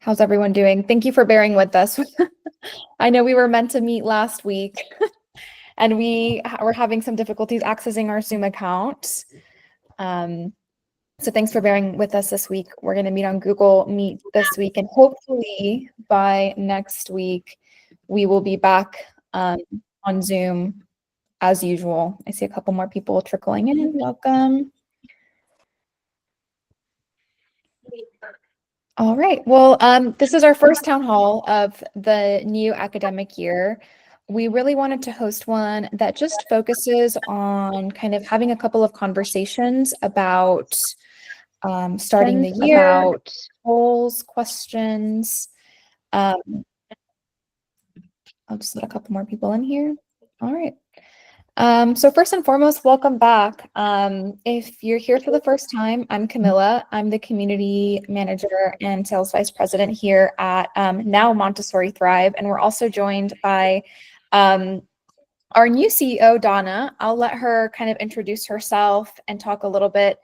How's everyone doing? Thank you for bearing with us. I know we were meant to meet last week and we were having some difficulties accessing our Zoom account. So thanks for bearing with us this week. We're going to meet on Google Meet this week, and hopefully by next week, we will be back on Zoom as usual. I see a couple more people trickling in. Welcome. All right. Well, this is our first town hall of the new academic year. We really wanted to host one that just focuses on kind of having a couple of conversations about starting the year, about goals, questions. I'll just let a couple more people in here. All right. So first and foremost, welcome back. If you're here for the first time, I'm Camilla. I'm the community manager and sales vice president here at now Montessori Thrive. And we're also joined by our new CEO, Donna. I'll let her kind of introduce herself and talk a little bit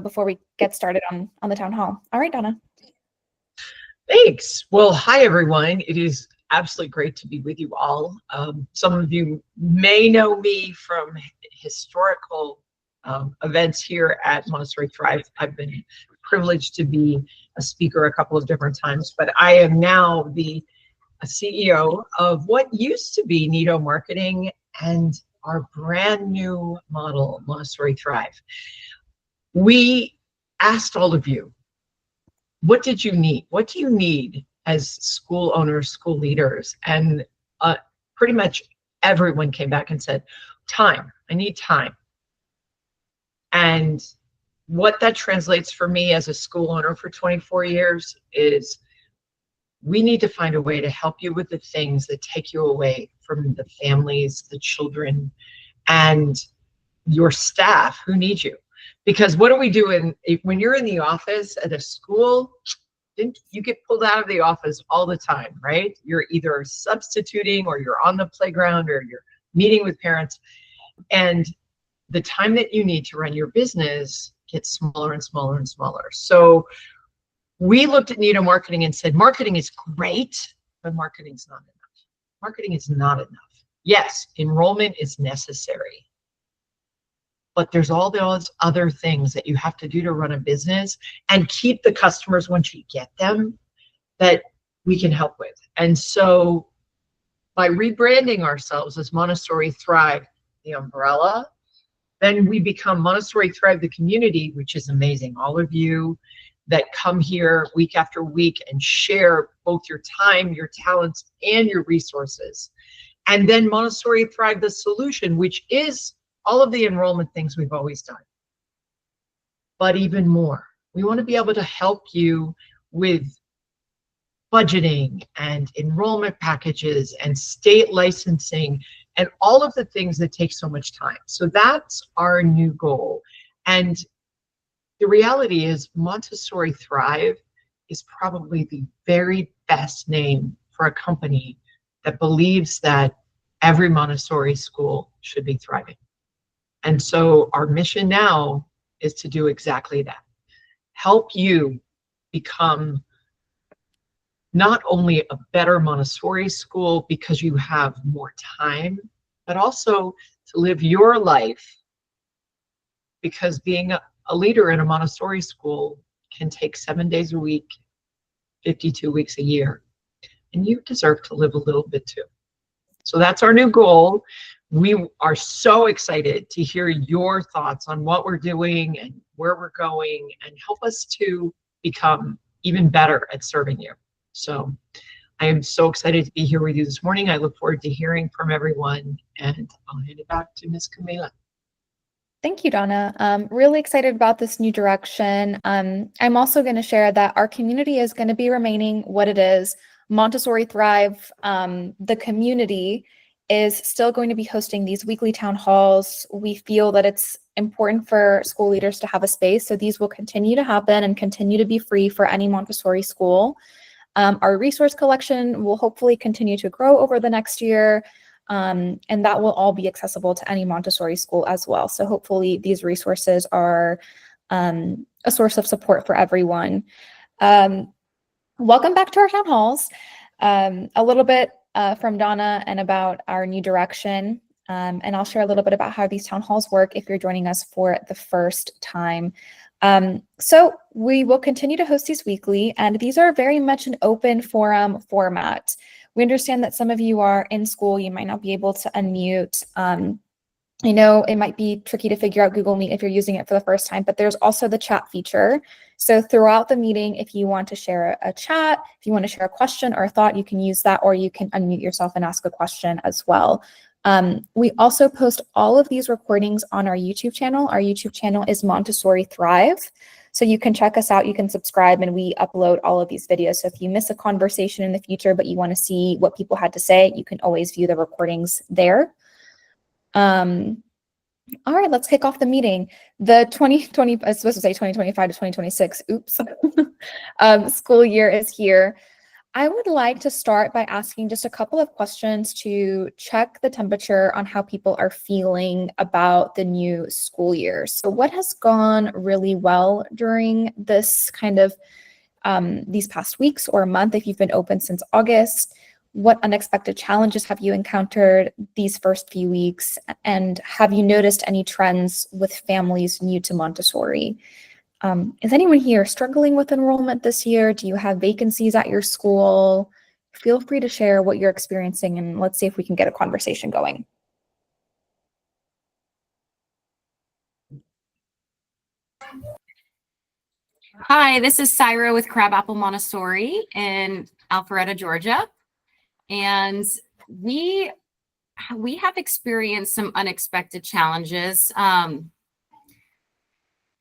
before we get started on the town hall. All right, Donna. Thanks. Well, hi, everyone. It is absolutely great to be with you all. Some of you may know me from historical events here at Montessori Thrive. I've been privileged to be a speaker a couple of different times, but I am now the CEO of what used to be Nido Marketing and our brand new model, Montessori Thrive. We asked all of you, what did you need? What do you need as school owners, school leaders? And pretty much everyone came back and said, time. I need time. And what that translates for me as a school owner for 24 years is we need to find a way to help you with the things that take you away from the families, the children, and your staff who need you. Because what do we do when you're in the office at a school? You get pulled out of the office all the time, right? You're either substituting or you're on the playground or you're meeting with parents. And the time that you need to run your business gets smaller and smaller and smaller. So we looked at Nido Marketing and said, marketing is great, but marketing's not enough. Marketing is not enough. Yes, enrollment is necessary. But there's all those other things that you have to do to run a business and keep the customers once you get them that we can help with. And so by rebranding ourselves as Montessori Thrive, the umbrella, then we become Montessori Thrive, the community, which is amazing. All of you that come here week after week and share both your time, your talents, and your resources. And then Montessori Thrive, the solution, which is all of the enrollment things we've always done, but even more. We want to be able to help you with budgeting and enrollment packages and state licensing and all of the things that take so much time. So that's our new goal. And the reality is Montessori Thrive is probably the very best name for a company that believes that every Montessori school should be thriving. And so our mission now is to do exactly that. Help you become not only a better Montessori school because you have more time, but also to live your life, because being a leader in a Montessori school can take 7 days a week, 52 weeks a year, and you deserve to live a little bit too. So that's our new goal. We are so excited to hear your thoughts on what we're doing and where we're going, and help us to become even better at serving you. So I am so excited to be here with you this morning. I look forward to hearing from everyone, and I'll hand it back to Ms. Camila. Thank you, Donna. Really excited about this new direction. I'm also going to share that our community is going to be remaining what it is. Montessori Thrive, the community, is still going to be hosting these weekly town halls. We feel that it's important for school leaders to have a space, so these will continue to happen and continue to be free for any Montessori school. Our resource collection will hopefully continue to grow over the next year, and that will all be accessible to any Montessori school as well. So hopefully these resources are a source of support for everyone. Welcome back to our town halls. A little bit from Donna and about our new direction. And I'll share a little bit about how these town halls work if you're joining us for the first time. So we will continue to host these weekly, and these are very much an open forum format. We understand that some of you are in school, you might not be able to unmute. I know it might be tricky to figure out Google Meet if you're using it for the first time, but there's also the chat feature. So throughout the meeting, if you want to share a chat, if you want to share a question or a thought, you can use that, or you can unmute yourself and ask a question as well. We also post all of these recordings on our YouTube channel. Our YouTube channel is Montessori Thrive. So you can check us out, you can subscribe, and we upload all of these videos. So if you miss a conversation in the future, but you want to see what people had to say, you can always view the recordings there. All right, let's kick off the meeting. The 2020, I was supposed to say 2025 to 2026, oops, school year is here. I would like to start by asking just a couple of questions to check the temperature on how people are feeling about the new school year. So what has gone really well during this kind of these past weeks or a month if you've been open since August? What unexpected challenges have you encountered these first few weeks? And have you noticed any trends with families new to Montessori? Is anyone here struggling with enrollment this year? Do you have vacancies at your school? Feel free to share what you're experiencing, and let's see if we can get a conversation going. Hi, this is Syra with Crabapple Montessori in Alpharetta, Georgia. And we have experienced some unexpected challenges.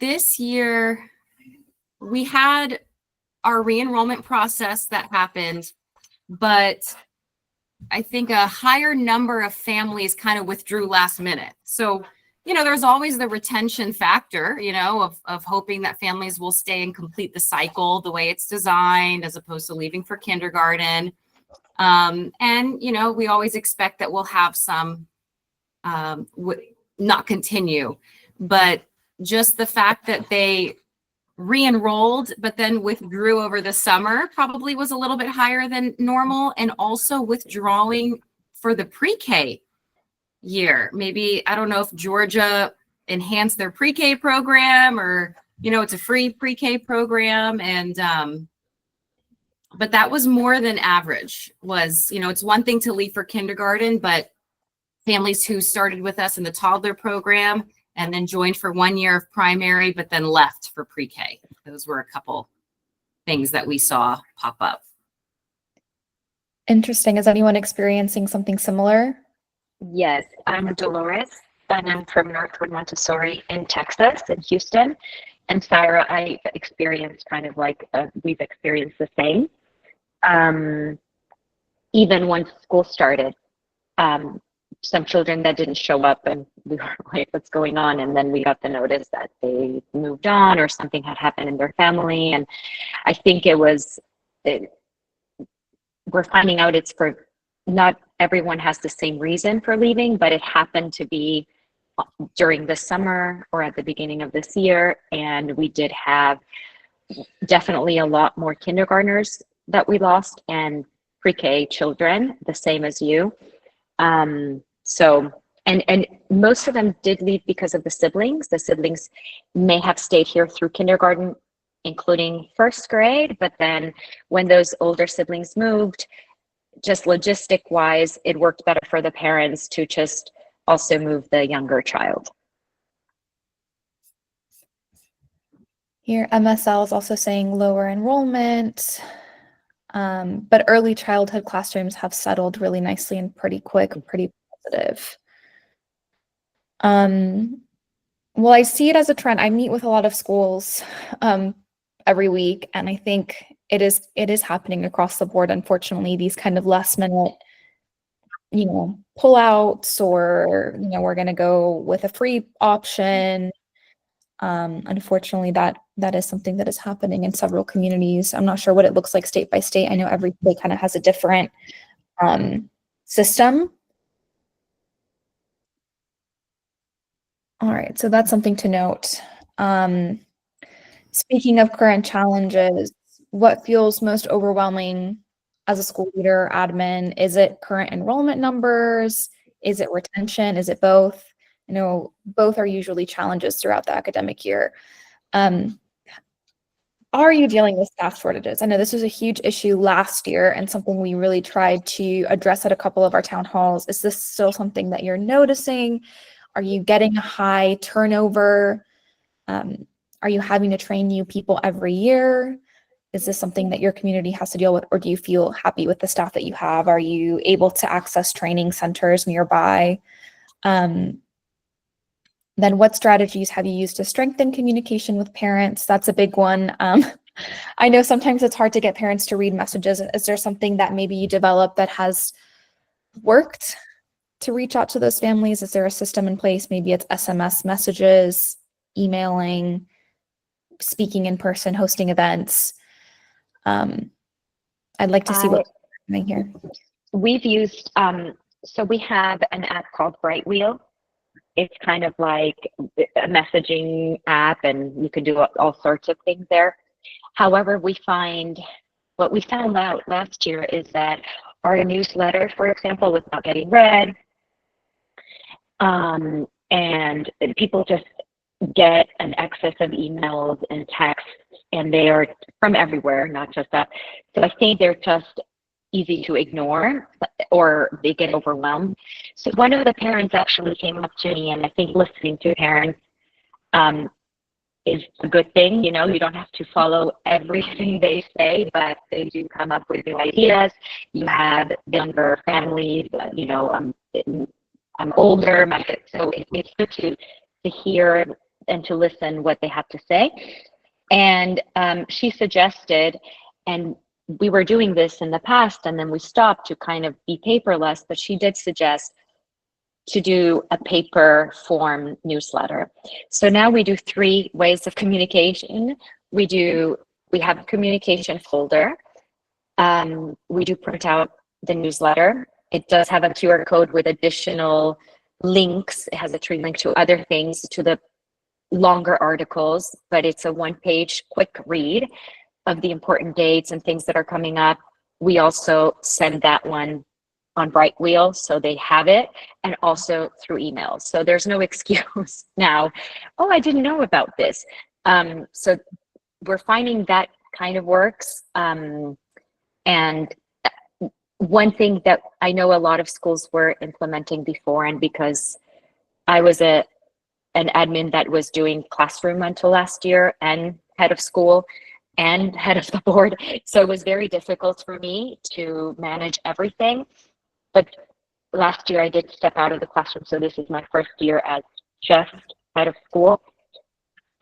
This year, we had our re-enrollment process that happened, but I think a higher number of families kind of withdrew last minute. So, there's always the retention factor, of hoping that families will stay and complete the cycle the way it's designed, as opposed to leaving for kindergarten. And, we always expect that we'll have some not continue, but just the fact that they re-enrolled, but then withdrew over the summer probably was a little bit higher than normal. And also withdrawing for the pre-K year. Maybe, I don't know if Georgia enhanced their pre-K program, or, it's a free pre-K program. And, but that was more than average. It's one thing to leave for kindergarten, but families who started with us in the toddler program and then joined for 1 year of primary, but then left for pre-K. Those were a couple things that we saw pop up. Interesting. Is anyone experiencing something similar? Yes, I'm Dolores, and I'm from Northwood Montessori in Texas, in Houston. And Syra, I experienced kind of like we've experienced the same. Even once school started, some children that didn't show up, and we were like, what's going on? And then we got the notice that they moved on or something had happened in their family. And I think we're finding out it's for, not everyone has the same reason for leaving, but it happened to be during the summer or at the beginning of this year. And we did have definitely a lot more kindergartners that we lost, and pre-K children, the same as you. So, and most of them did leave because of the siblings. The siblings may have stayed here through kindergarten, including first grade, but then when those older siblings moved, just logistic wise, it worked better for the parents to just also move the younger child. Here, MSL is also saying lower enrollment, but early childhood classrooms have settled really nicely and pretty quick, pretty positive. Well, I see it as a trend. I meet with a lot of schools every week, and I think it is happening across the board. Unfortunately, these kind of last minute, pullouts, or we're going to go with a free option. Unfortunately, that is something that is happening in several communities. I'm not sure what it looks like state by state. I know every state kind of has a different system. All right, so that's something to note. Speaking of current challenges, what feels most overwhelming as a school leader, admin? Is it current enrollment numbers? Is it retention? Is it both? I know both are usually challenges throughout the academic year. Are you dealing with staff shortages? I know this was a huge issue last year and something we really tried to address at a couple of our town halls. Is this still something that you're noticing? Are you getting a high turnover? Are you having to train new people every year? Is this something that your community has to deal with, or do you feel happy with the staff that you have? Are you able to access training centers nearby? Then what strategies have you used to strengthen communication with parents? That's a big one. I know sometimes it's hard to get parents to read messages. Is there something that maybe you developed that has worked to reach out to those families? Is there a system in place? Maybe it's SMS messages, emailing, speaking in person, hosting events. I'd like to see what's happening here. We've used, so we have an app called Bright Wheel. It's kind of like a messaging app, and you can do all sorts of things there. However, what we found out last year is that our newsletter, for example, was not getting read. And people just get an excess of emails and texts, and they are from everywhere, not just that. So I think they're just easy to ignore, or they get overwhelmed. So one of the parents actually came up to me, and I think listening to parents is a good thing. You know, you don't have to follow everything they say, but they do come up with new ideas. You have younger families, you know, I'm older, so it's good to hear and to listen what they have to say. And she suggested, and we were doing this in the past, and then we stopped to kind of be paperless, but she did suggest to do a paper form newsletter. So now we do 3 ways of communication. We have a communication folder. We do print out the newsletter. It does have a QR code with additional links. It has a tree link to other things, to the longer articles, but it's a 1-page quick read of the important dates and things that are coming up. We also send that one on Bright Wheel, so they have it, and also through emails. So there's no excuse now, oh, I didn't know about this. So we're finding that kind of works. And one thing that I know a lot of schools were implementing before, and because I was an admin that was doing classroom until last year, and head of school, and head of the board. So it was very difficult for me to manage everything. But last year I did step out of the classroom. So this is my first year as just head of school.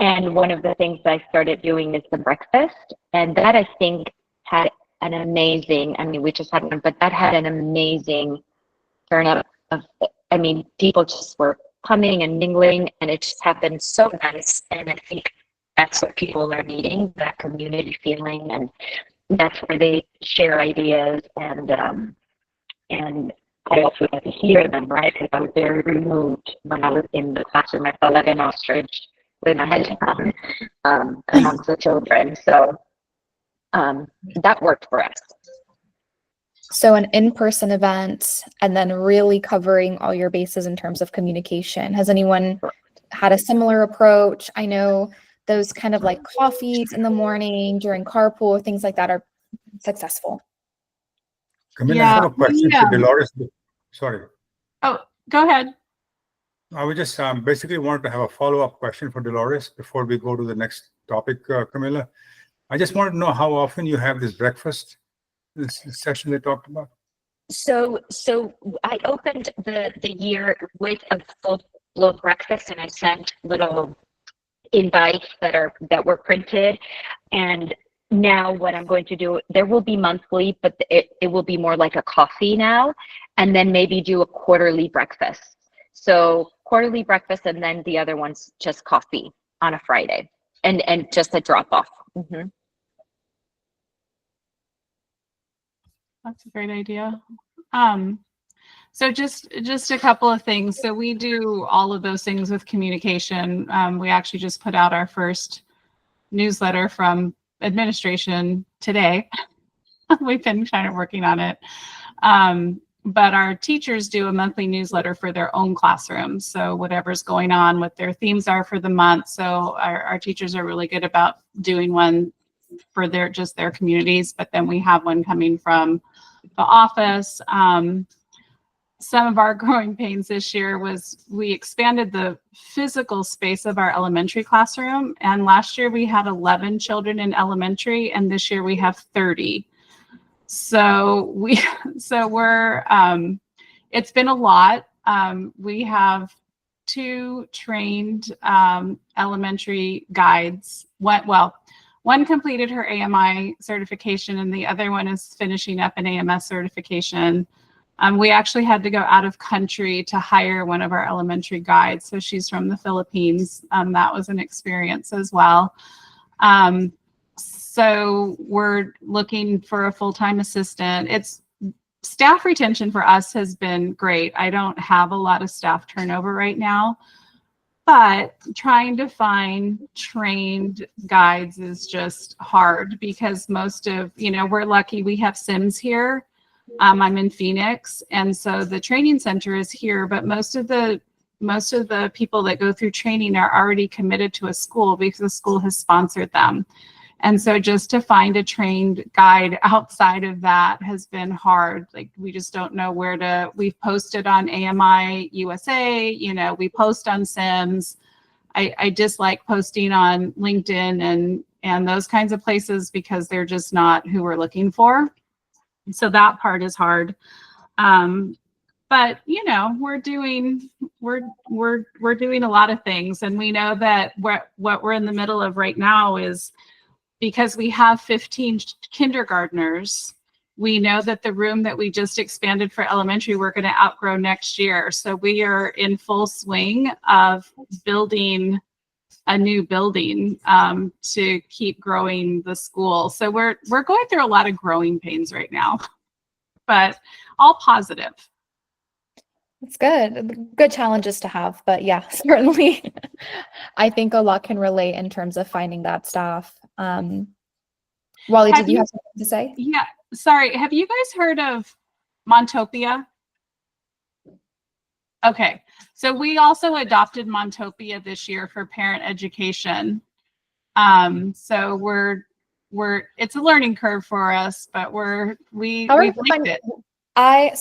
And one of the things I started doing is the breakfast. And that, I think, had an amazing, I mean, we just had one, but that had an amazing turnout of, I mean, people just were coming and mingling, and it just happened so nice. And I think that's what people are needing, that community feeling, and that's where they share ideas. And I also got to hear them, right? Because I was very removed when I was in the classroom. I felt like an ostrich with my head down amongst the children. So that worked for us. So an in-person event, and then really covering all your bases in terms of communication. Has anyone had a similar approach? I know those kind of like coffees in the morning during carpool, things like that are successful. Camilla, I have a question for Dolores. Sorry. Oh, go ahead. I would just basically wanted to have a follow-up question for Dolores before we go to the next topic, Camilla. I just wanted to know how often you have this breakfast, this session they talked about. So I opened the year with a full breakfast, and I sent little invites that were printed. And now what I'm going to do, there will be monthly, but it will be more like a coffee now, and then maybe do a quarterly breakfast. So quarterly breakfast, and then the other one's just coffee on a Friday, and just a drop off. Mm-hmm. That's a great idea. So just a couple of things. So we do all of those things with communication. We actually just put out our first newsletter from administration today. We've been kind of working on it. But our teachers do a monthly newsletter for their own classrooms. So whatever's going on, what their themes are for the month. So our teachers are really good about doing one for their communities, but then we have one coming from the office. Some of our growing pains this year was we expanded the physical space of our elementary classroom. And last year we had 11 children in elementary, and this year we have 30. So we're, it's been a lot. We have 2 trained elementary guides. One completed her AMI certification and the other one is finishing up an AMS certification. We actually had to go out of country to hire one of our elementary guides. So she's from the Philippines. That was an experience as well. So we're looking for a full-time assistant. Staff retention for us has been great. I don't have a lot of staff turnover right now, but trying to find trained guides is just hard because we're lucky we have Sims here. I'm in Phoenix, and so the training center is here, but most of the people that go through training are already committed to a school because the school has sponsored them. And so just to find a trained guide outside of that has been hard. Like we just don't know we've posted on AMI USA, we post on Sims. I dislike posting on LinkedIn and those kinds of places because they're just not who we're looking for. So that part is hard. But we're doing a lot of things, and we know that what we're in the middle of right now is because we have 15 kindergartners, we know that the room that we just expanded for elementary, we're going to outgrow next year. So we are in full swing of building a new building to keep growing the school. So we're going through a lot of growing pains right now, but all positive. It's good. Good challenges to have, but yeah, certainly. I think a lot can relate in terms of finding that staff. Wally, did you have something to say? Yeah, sorry. Have you guys heard of Montopia? Okay, so we also adopted Montopia this year for parent education. So it's a learning curve for us, but we've liked it. I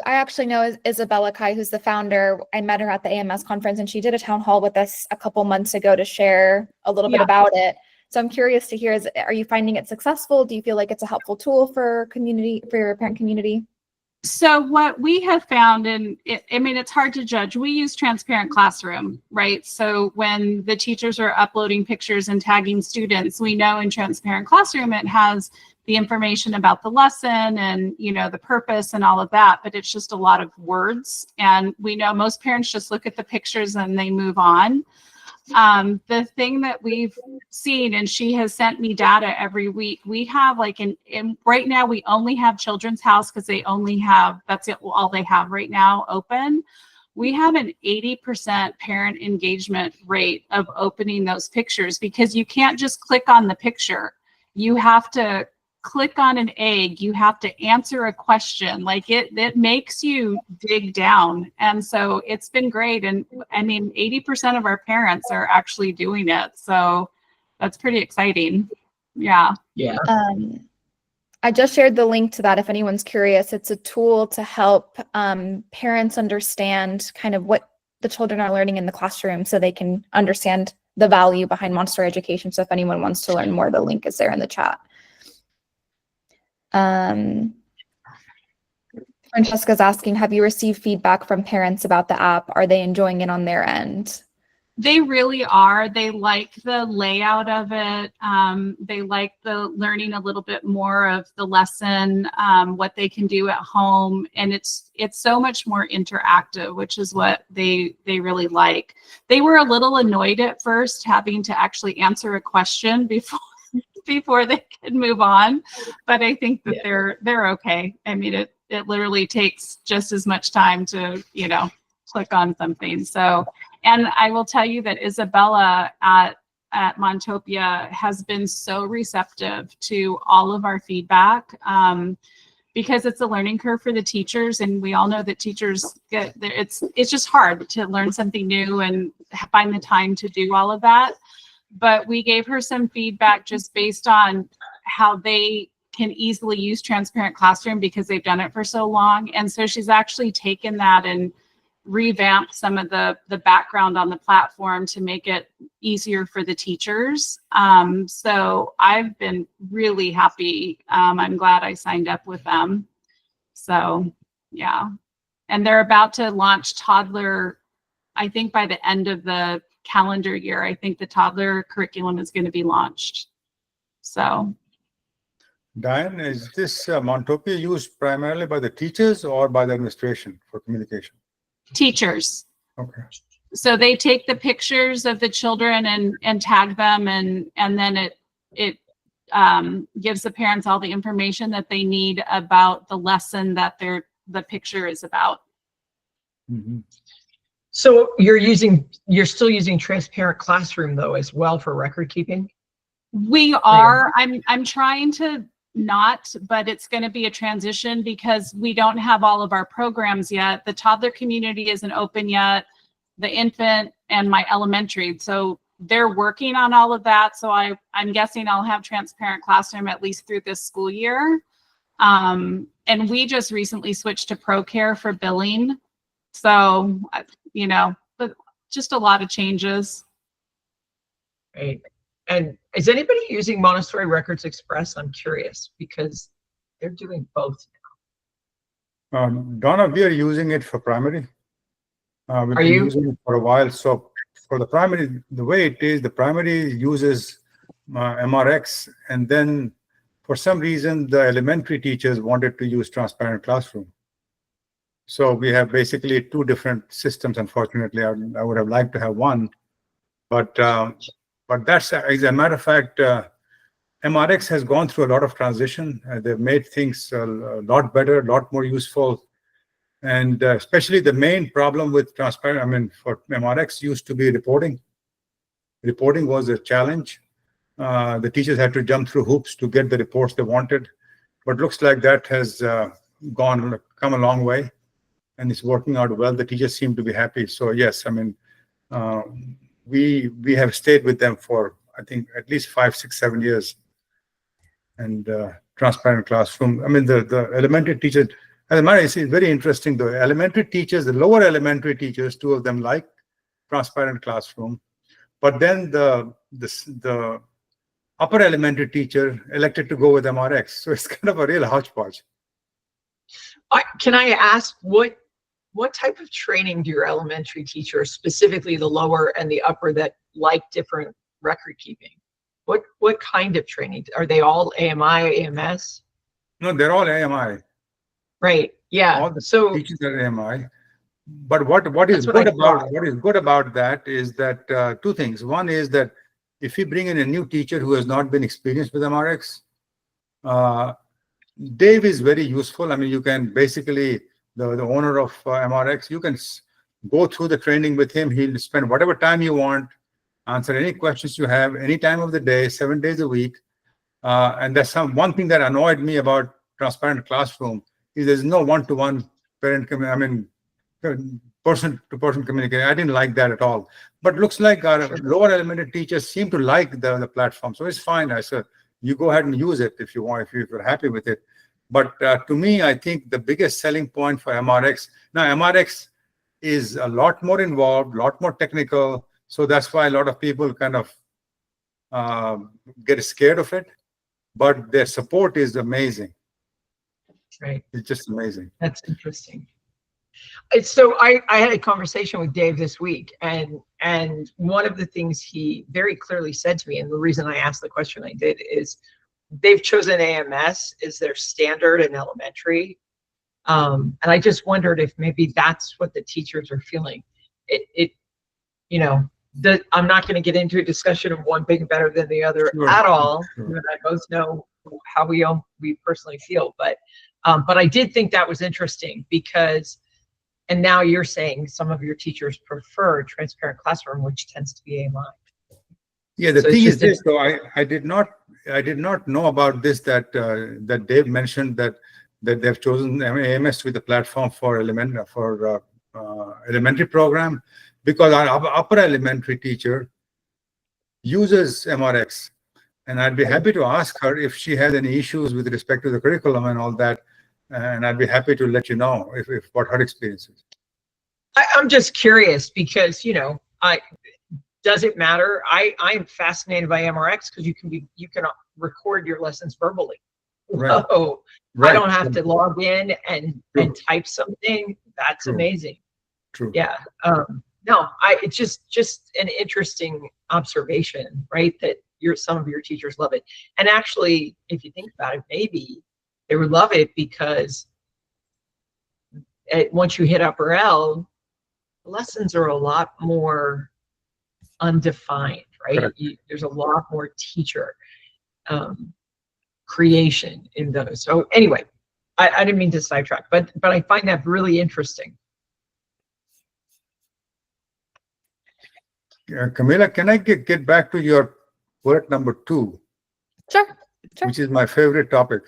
actually know Isabella Kai, who's the founder. I met her at the AMS conference, and she did a town hall with us a couple months ago to share a little bit about it. So I'm curious to hear, are you finding it successful? Do you feel like it's a helpful tool for your parent community? So what we have found, it's hard to judge. We use Transparent Classroom, right? So when the teachers are uploading pictures and tagging students, we know in Transparent Classroom it has the information about the lesson and the purpose and all of that, but it's just a lot of words. And we know most parents just look at the pictures and they move on. The thing that we've seen, and she has sent me data every week, we have right now we only have Children's House because that's all they have right now open. We have an 80% parent engagement rate of opening those pictures because you can't just click on the picture. You have to click on an egg, you have to answer a question. It makes you dig down. And so it's been great. And 80% of our parents are actually doing it. So that's pretty exciting. Yeah. Yeah. I just shared the link to that if anyone's curious. It's a tool to help parents understand kind of what the children are learning in the classroom so they can understand the value behind Montessori education. So if anyone wants to learn more, the link is there in the chat. Francesca's asking, have you received feedback from parents about the app? Are they enjoying it on their end? They really are. They like the layout of it. They like the learning a little bit more of the lesson, what they can do at home. And it's so much more interactive, which is what they really like. They were a little annoyed at first having to actually answer a question before they could move on. But I think that they're okay. It literally takes just as much time to, click on something. So, and I will tell you that Isabella at at Montopia has been so receptive to all of our feedback, because it's a learning curve for the teachers, and we all know that teachers it's just hard to learn something new and find the time to do all of that. But we gave her some feedback just based on how they can easily use Transparent Classroom because they've done it for so long. And so she's actually taken that and revamped some of the background on the platform to make it easier for the teachers. So I've been really happy. I'm glad I signed up with them. So yeah. And they're about to launch toddler, I think by the end of the calendar year, I think the toddler curriculum is going to be launched. So. Diane, is this Montopia used primarily by the teachers or by the administration for communication? Teachers. Okay. So they take the pictures of the children and tag them, and then it gives the parents all the information that they need about the lesson that the picture is about. Mm-hmm. So you're still using Transparent Classroom though as well for record keeping? We are. I'm trying to not, but it's going to be a transition because we don't have all of our programs yet. The toddler community isn't open yet, the infant and my elementary. So they're working on all of that. So I'm guessing I'll have Transparent Classroom at least through this school year. And we just recently switched to ProCare for billing. So, but just a lot of changes. Right. And is anybody using Montessori Records Express? I'm curious because they're doing both now. Donna, we are using it for primary. We've been using it for a while. So for the primary, the way it is, the primary uses MRX, and then for some reason, the elementary teachers wanted to use Transparent Classroom. So we have basically two different systems. Unfortunately, I would have liked to have one, but that's, as a matter of fact, MRX has gone through a lot of transition. They've made things a lot better, a lot more useful. And especially the main problem with Transparent, for MRX used to be reporting. Reporting was a challenge. The teachers had to jump through hoops to get the reports they wanted. But looks like that has come a long way, and it's working out well. The teachers seem to be happy. So yes, we have stayed with them for, I think, at least 5, 6, 7 years. And Transparent Classroom, the elementary teachers, as a matter, it's very interesting though. Elementary teachers, the lower elementary teachers, 2 of them like Transparent Classroom, but then the upper elementary teacher elected to go with MRX. So it's kind of a real hodgepodge. Can I ask what type of training do your elementary teachers, specifically the lower and the upper, that like different record keeping? What kind of training? Are they all AMI, AMS? No, they're all AMI. Right. Yeah. All the teachers are AMI. But what is good about that is that 2 things. One is that if you bring in a new teacher who has not been experienced with MRX, Dave is very useful. You can basically, the owner of MRX, you can go through the training with him. He'll spend whatever time you want, answer any questions you have, any time of the day, 7 days a week. And that's one thing that annoyed me about Transparent Classroom is there's no one-to-one person-to-person communication. I didn't like that at all. But looks like our lower elementary teachers seem to like the platform. So it's fine. I said, you go ahead and use it if you want, if you're happy with it. But to me, I think the biggest selling point for MRX, now MRX is a lot more involved, a lot more technical. So that's why a lot of people kind of get scared of it. But their support is amazing. Right. It's just amazing. That's interesting. So I had a conversation with Dave this week, and one of the things he very clearly said to me, and the reason I asked the question I did, is they've chosen AMS as their standard in elementary. And I just wondered if maybe that's what the teachers are feeling. I'm not going to get into a discussion of one being better than the other at all. Sure. You and I both know how we personally feel, but I did think that was interesting because, and now you're saying some of your teachers prefer Transparent Classroom, which tends to be AMI. Yeah, the So it's thing is just this, though, I did not know about this, that that Dave mentioned that they've chosen AMS to be the platform for elementary program, because our upper elementary teacher uses MRX, and I'd be happy to ask her if she has any issues with respect to the curriculum and all that, and I'd be happy to let you know if what her experience is. I'm just curious because, does it matter? I'm fascinated by MRX because you can record your lessons verbally. Right. Whoa. Right. I don't have to log in and True. type something. That's True. amazing. True. Yeah. No, it's just an interesting observation, right? That some of your teachers love it. And actually, if you think about it, maybe they would love it because once you hit upper L, lessons are a lot more undefined, right? There's a lot more teacher creation in those. So anyway, I didn't mean to sidetrack, but I find that really interesting. Camila, can I get back to your bullet number 2? Sure. Which is my favorite topic.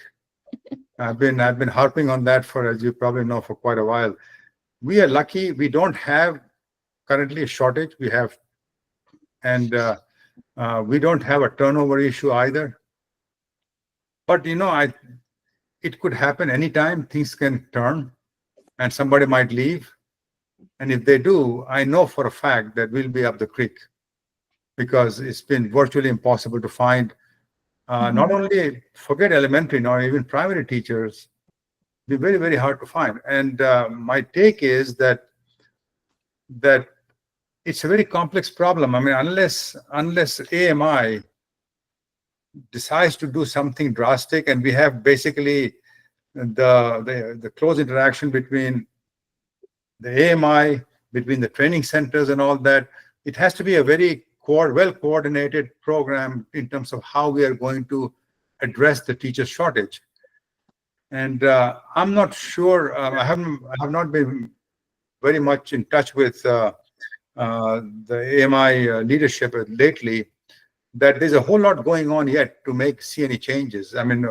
I've been harping on that for, as you probably know, for quite a while. We are lucky we don't have currently a shortage. We have, and we don't have a turnover issue either. But it could happen anytime. Things can turn, and somebody might leave. And if they do, I know for a fact that we'll be up the creek, because it's been virtually impossible to find. Not only forget elementary, nor even primary teachers, be very, very hard to find. And my take is that it's a very complex problem. I mean, unless AMI decides to do something drastic, and we have basically the close interaction between the AMI, between the training centers and all that, it has to be a very well-coordinated program in terms of how we are going to address the teacher shortage. And I'm not sure, I have not been very much in touch with the AMI leadership lately, that there's a whole lot going on yet to see any changes. I mean,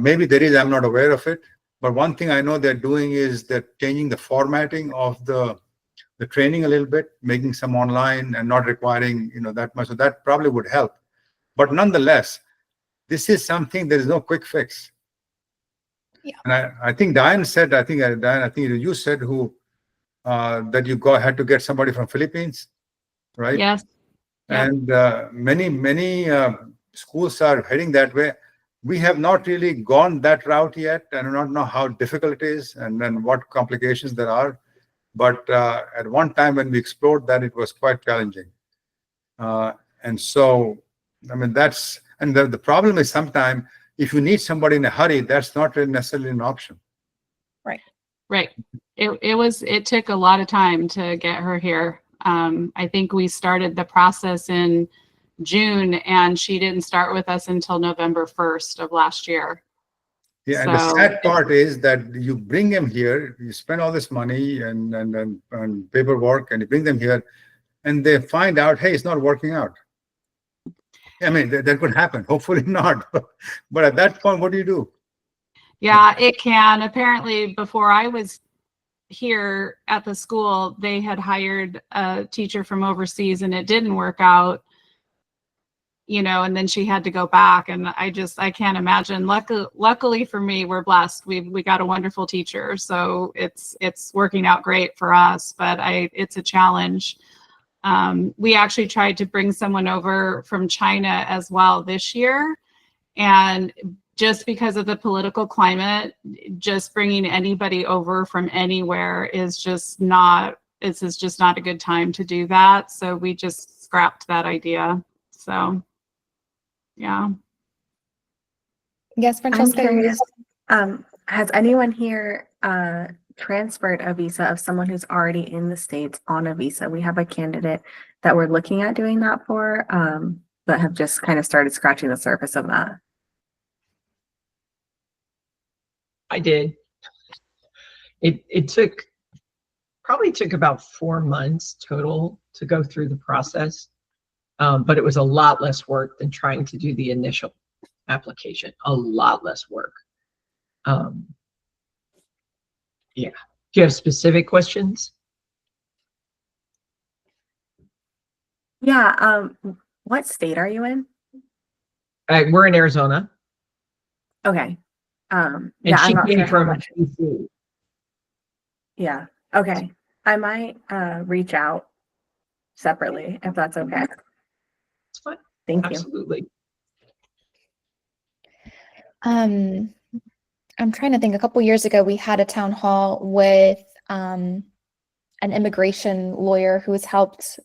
maybe there is, I'm not aware of it, but one thing I know they're doing is they're changing the formatting of the training a little bit, making some online and not requiring that much. So that probably would help. But nonetheless, this is something, there is no quick fix. Yeah. And I think Diane said, Diane, I think you said that you had to get somebody from Philippines, right? Yes. Yep. And many schools are heading that way. We have not really gone that route yet. I do not know how difficult it is and then what complications there are. But at one time when we explored that, it was quite challenging. And so, I mean, the problem is sometimes if you need somebody in a hurry, that's not really necessarily an option. Right. It took a lot of time to get her here. I think we started the process in June, and she didn't start with us until November 1st of last year. Yeah, and the sad part is that you bring them here, you spend all this money and paperwork, and you bring them here, and they find out, hey, it's not working out. I mean, that could happen. Hopefully not. But at that point, what do you do? Yeah, it can. Apparently, before I was here at the school, they had hired a teacher from overseas, and it didn't work out. And then she had to go back, and I can't imagine. Luckily for me, we're blessed. We got a wonderful teacher, so it's working out great for us. But it's a challenge. We actually tried to bring someone over from China as well this year, and just because of the political climate, just bringing anybody over from anywhere is just not. This is just not a good time to do that. So we just scrapped that idea. So. Yeah. Yes, Francesca. I'm curious, has anyone here transferred a visa of someone who's already in the States on a visa? We have a candidate that we're looking at doing that for, but have just kind of started scratching the surface of that. I did. It probably took about 4 months total to go through the process. But it was a lot less work than trying to do the initial application, a lot less work. Yeah. Do you have specific questions? Yeah, what state are you in? We're in Arizona. Okay. And Yeah, she I'm not came sure how from much. DC. Yeah. Okay. I might reach out separately if that's okay. It's fine. Thank you. Absolutely. I'm trying to think. A couple years ago, we had a town hall with an immigration lawyer who has helped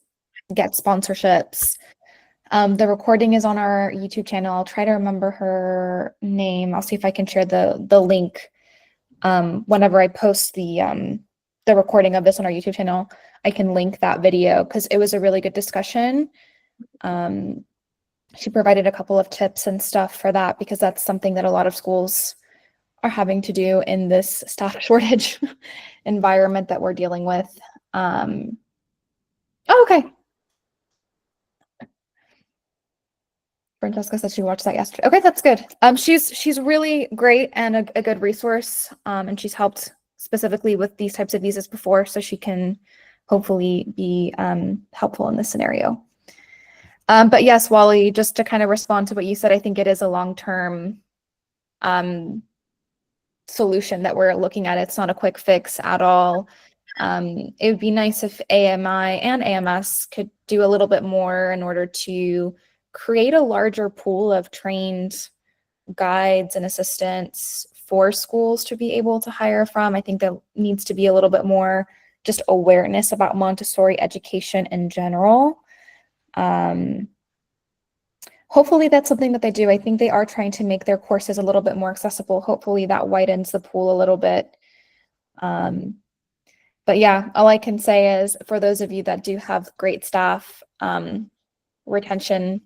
get sponsorships. The recording is on our YouTube channel. I'll try to remember her name. I'll see if I can share the link whenever I post the recording of this on our YouTube channel. I can link that video because it was a really good discussion. She provided a couple of tips and stuff for that because that's something that a lot of schools are having to do in this staff shortage environment that we're dealing with. Oh, okay. Francesca said she watched that yesterday. Okay, that's good. She's really great and a good resource. And she's helped specifically with these types of visas before, so she can hopefully be helpful in this scenario. But yes, Wally, just to kind of respond to what you said, I think it is a long-term solution that we're looking at. It's not a quick fix at all. It would be nice if AMI and AMS could do a little bit more in order to create a larger pool of trained guides and assistants for schools to be able to hire from. I think there needs to be a little bit more just awareness about Montessori education in general. Hopefully that's something that they do. I think they are trying to make their courses a little bit more accessible. Hopefully that widens the pool a little bit. But yeah, all I can say is for those of you that do have great staff, retention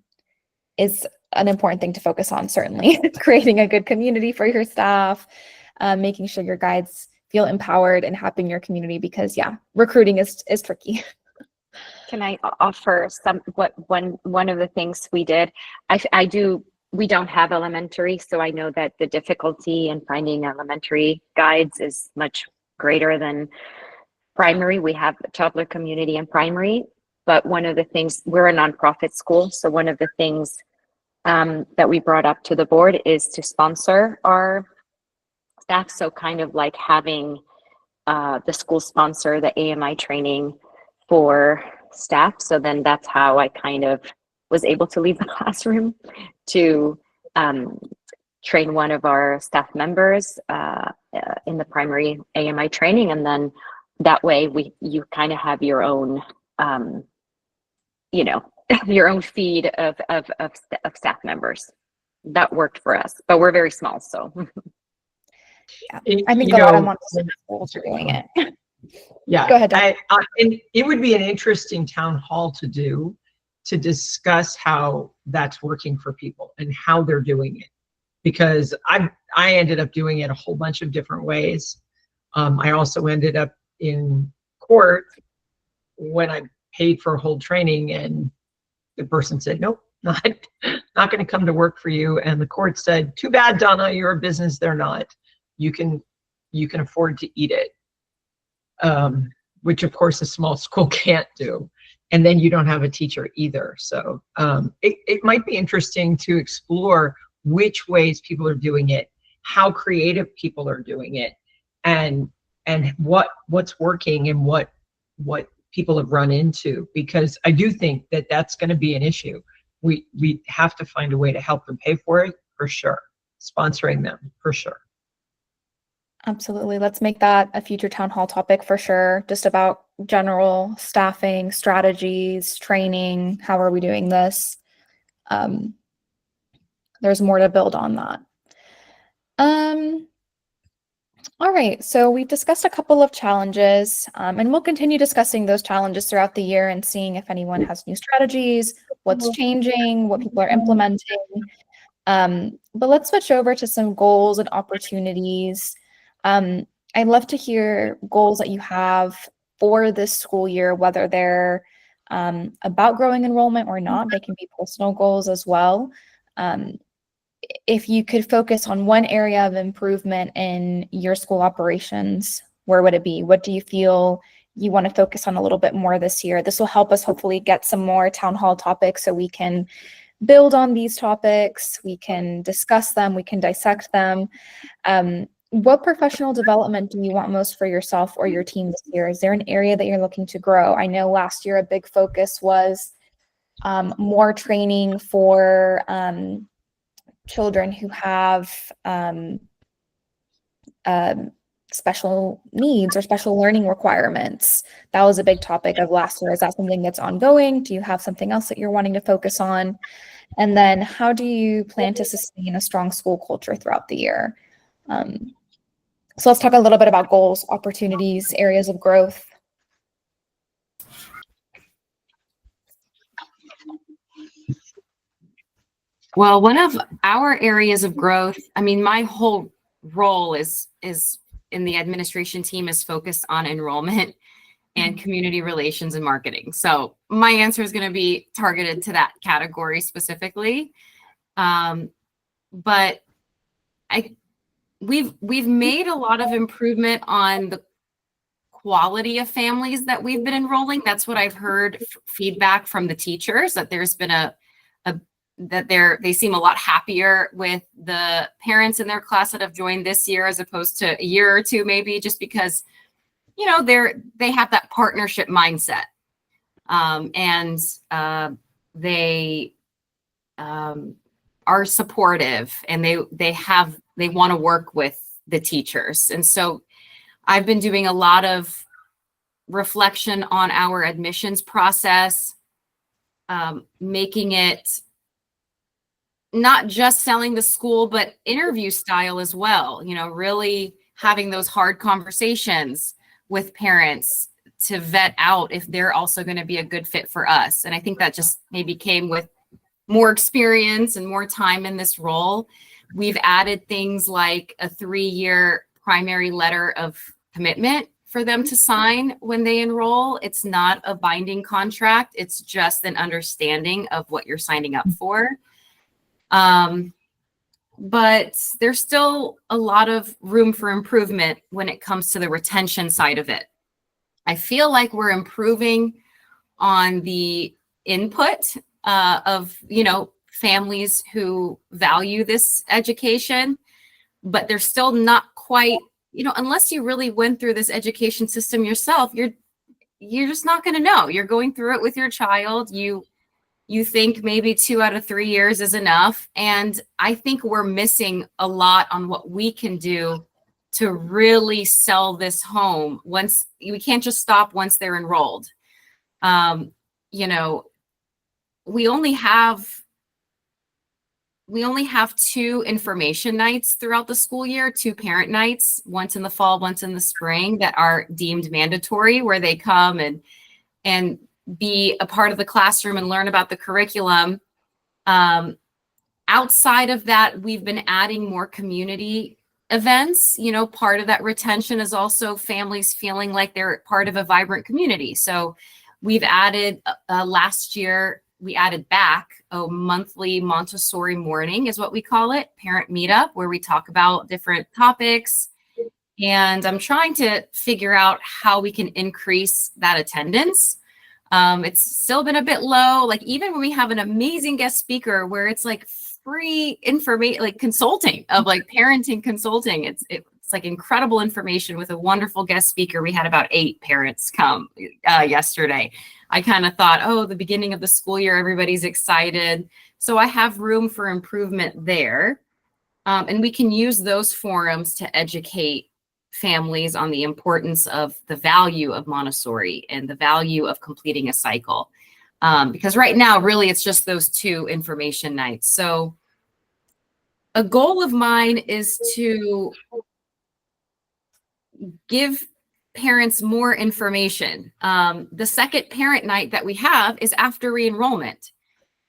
is an important thing to focus on, certainly. Creating a good community for your staff, making sure your guides feel empowered and happy in your community because yeah, recruiting is tricky. Can I offer one of the things we did? We don't have elementary, so I know that the difficulty in finding elementary guides is much greater than primary. We have a toddler community in primary, but one of the things, we're a nonprofit school, so one of the things that we brought up to the board is to sponsor our staff. So kind of like having the school sponsor the AMI training for staff. So then that's how I kind of was able to leave the classroom to train one of our staff members in the primary AMI training. And then that way you kind of have your own, your own feed of staff members. That worked for us, but we're very small, so. Yeah, I think a lot of Montessori schools are doing it. Yeah, go ahead. And it would be an interesting town hall to do, to discuss how that's working for people and how they're doing it. Because I ended up doing it a whole bunch of different ways. I also ended up in court when I paid for a whole training and the person said, nope, not going to come to work for you. And the court said, too bad, Donna, you're a business, they're not. You can afford to eat it. Which of course a small school can't do. And then you don't have a teacher either. So it might be interesting to explore which ways people are doing it, how creative people are doing it, and what's working and what people have run into, because I do think that that's going to be an issue. We have to find a way to help them pay for it, for sure. Sponsoring them, for sure. Absolutely. Let's make that a future town hall topic for sure. Just about general staffing, strategies, training. How are we doing this? There's more to build on that. All right, so we've discussed a couple of challenges, and we'll continue discussing those challenges throughout the year and seeing if anyone has new strategies, what's changing, what people are implementing. But let's switch over to some goals and opportunities. I'd love to hear goals that you have for this school year, whether they're about growing enrollment or not. They can be personal goals as well. If you could focus on one area of improvement in your school operations, where would it be? What do you feel you want to focus on a little bit more this year? This will help us hopefully get some more town hall topics so we can build on these topics, we can discuss them, we can dissect them. What professional development do you want most for yourself or your team this year? Is there an area that you're looking to grow? I know last year a big focus was more training for children who have special needs or special learning requirements. That was a big topic of last year. Is that something that's ongoing? Do you have something else that you're wanting to focus on? And then how do you plan to sustain a strong school culture throughout the year? So let's talk a little bit about goals, opportunities, areas of growth. Well, one of our areas of growth, I mean, my whole role is in the administration team is focused on enrollment and community relations and marketing. So my answer is going to be targeted to that category specifically. But we've made a lot of improvement on the quality of families that we've been enrolling. That's what I've heard feedback from the teachers, that there's been that they seem a lot happier with the parents in their class that have joined this year as opposed to a year or two, maybe, just because, you know, they have that partnership mindset. And they are supportive, and they want to work with the teachers. And so I've been doing a lot of reflection on our admissions process, making it not just selling the school, but interview style as well. You know, really having those hard conversations with parents to vet out if they're also going to be a good fit for us. And I think that just maybe came with more experience and more time in this role. We've added things like a 3-year primary letter of commitment for them to sign when they enroll. It's not a binding contract. It's just an understanding of what you're signing up for. But there's still a lot of room for improvement when it comes to the retention side of it. I feel like we're improving on the input of, you know, families who value this education, but they're still not quite, you know, unless you really went through this education system yourself, you're just not going to know. You're going through it with your child. You think maybe 2 out of 3 years is enough. And I think we're missing a lot on what we can do to really sell this home. Once we can't just stop once they're enrolled. You know, we only have 2 information nights throughout the school year, 2 parent nights, once in the fall, once in the spring, that are deemed mandatory, where they come and be a part of the classroom and learn about the curriculum. Outside of that, we've been adding more community events. You know, part of that retention is also families feeling like they're part of a vibrant community. So we've added, last year, we added back a monthly Montessori morning, is what we call it, parent meetup, where we talk about different topics. And I'm trying to figure out how we can increase that attendance. It's still been a bit low. Like, even when we have an amazing guest speaker where it's like free information, like consulting of like parenting consulting, it's like incredible information with a wonderful guest speaker. We had about 8 parents come yesterday. I kind of thought, oh, the beginning of the school year, everybody's excited. So I have room for improvement there. And we can use those forums to educate families on the importance of the value of Montessori and the value of completing a cycle. Because right now, really, it's just those 2 information nights. So a goal of mine is to give parents more information. The second parent night that we have is after re-enrollment.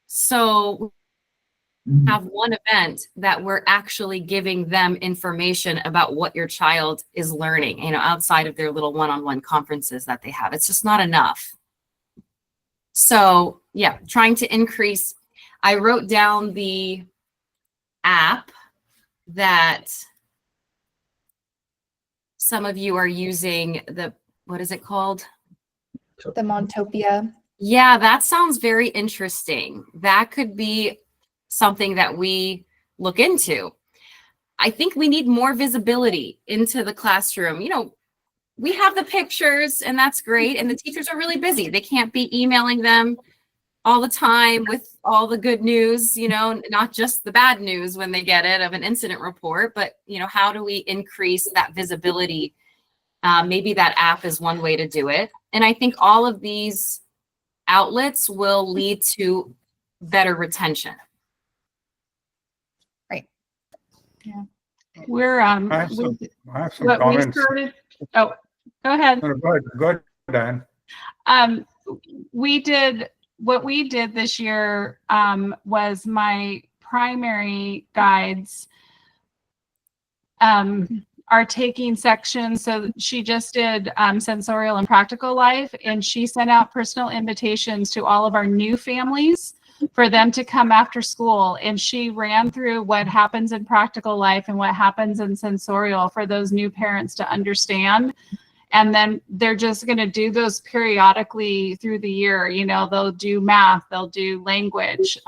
So we have one event that we're actually giving them information about what your child is learning, you know, outside of their little one-on-one conferences that they have. It's just not enough. So yeah, trying to increase. I wrote down the app that some of you are using. What is it called? The Montopia. Yeah, that sounds very interesting. That could be something that we look into. I think we need more visibility into the classroom. We have the pictures and that's great. And the teachers are really busy. They can't be emailing them all the time with all the good news, not just the bad news when they get it of an incident report, but, how do we increase that visibility? Maybe that app is one way to do it. And I think all of these outlets will lead to better retention. Right. Yeah. We're I have some what we comments. started. Oh, go ahead. No, go ahead, Dan. What we did this year was my primary guides are taking sections. So she just did sensorial and practical life, and she sent out personal invitations to all of our new families for them to come after school. And she ran through what happens in practical life and what happens in sensorial for those new parents to understand. And then they're just going to do those periodically through the year. They'll do math, they'll do language.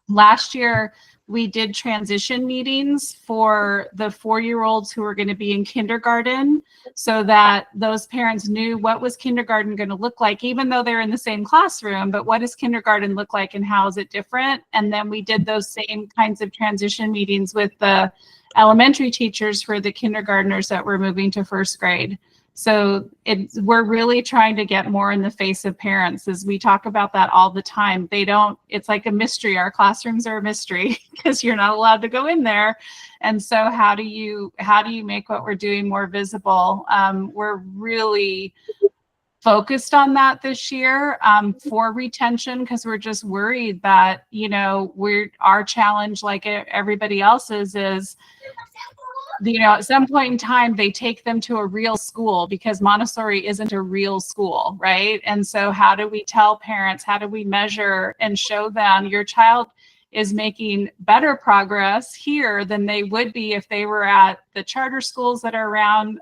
Last year, we did transition meetings for the 4-year-olds who were going to be in kindergarten so that those parents knew what was kindergarten going to look like, even though they're in the same classroom, but what does kindergarten look like and how is it different? And then we did those same kinds of transition meetings with the elementary teachers for the kindergartners that were moving to first grade. So we're really trying to get more in the face of parents, as we talk about that all the time. It's like a mystery. Our classrooms are a mystery because you're not allowed to go in there. And so how do you make what we're doing more visible? We're really focused on that this year for retention, because we're just worried that, our challenge, like everybody else's, is at some point in time, they take them to a real school, because Montessori isn't a real school, right? And so how do we tell parents, how do we measure and show them your child is making better progress here than they would be if they were at the charter schools that are around?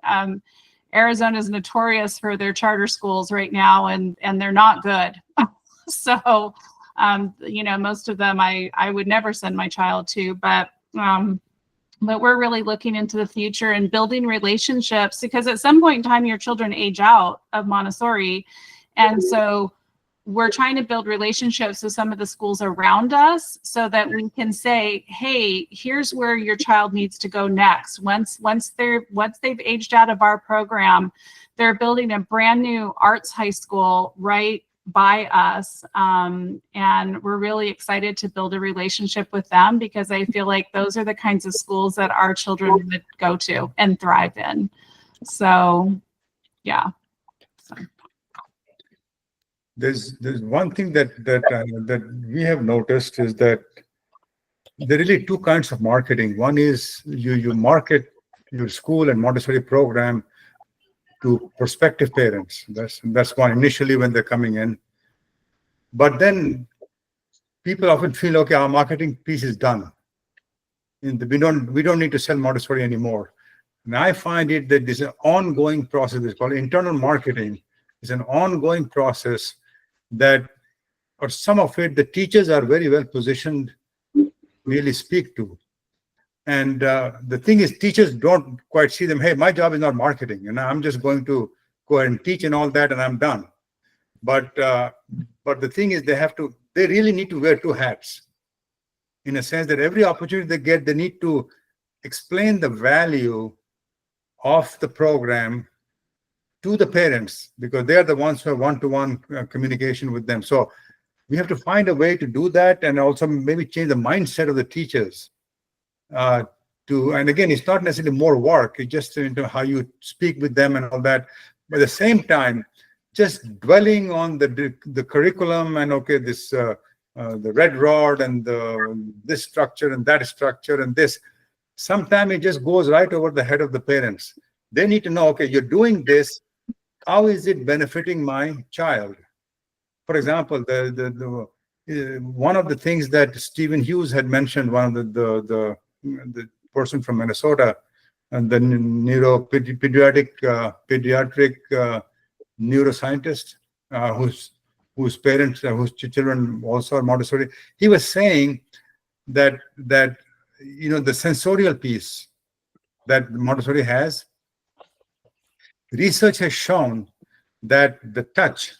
Arizona is notorious for their charter schools right now, and they're not good. So, most of them I would never send my child to, but we're really looking into the future and building relationships, because at some point in time, your children age out of Montessori. And so we're trying to build relationships with some of the schools around us so that we can say, hey, here's where your child needs to go next. Once they've aged out of our program, they're building a brand new arts high school right by us. And we're really excited to build a relationship with them, because I feel like those are the kinds of schools that our children would go to and thrive in. So, yeah. There's one thing that we have noticed is that there are really two kinds of marketing. One is you market your school and Montessori program to prospective parents. That's one initially when they're coming in. But then people often feel, okay, our marketing piece is done. We don't need to sell Montessori anymore. And I find it that there's an ongoing process. It's called internal marketing. It's an ongoing process that, or some of it, the teachers are very well positioned to really speak to. And the thing is, teachers don't quite see them. Hey, my job is not marketing. I'm just going to go ahead and teach and all that, and I'm done. But the thing is, they really need to wear two hats, in a sense that every opportunity they get, they need to explain the value of the program to the parents, because they're the ones who have one-to-one communication with them. So we have to find a way to do that, and also maybe change the mindset of the teachers. And again, it's not necessarily more work. It's just how you speak with them and all that. But at the same time, just dwelling on the curriculum and this the red rod and this structure and that structure and this, sometimes it just goes right over the head of the parents. They need to know, okay, you're doing this. How is it benefiting my child? For example, one of the things that Stephen Hughes had mentioned, one of the person from Minnesota, and the pediatric neuroscientist, whose parents, whose children also are Montessori, he was saying that the sensorial piece that Montessori has, research has shown that the touch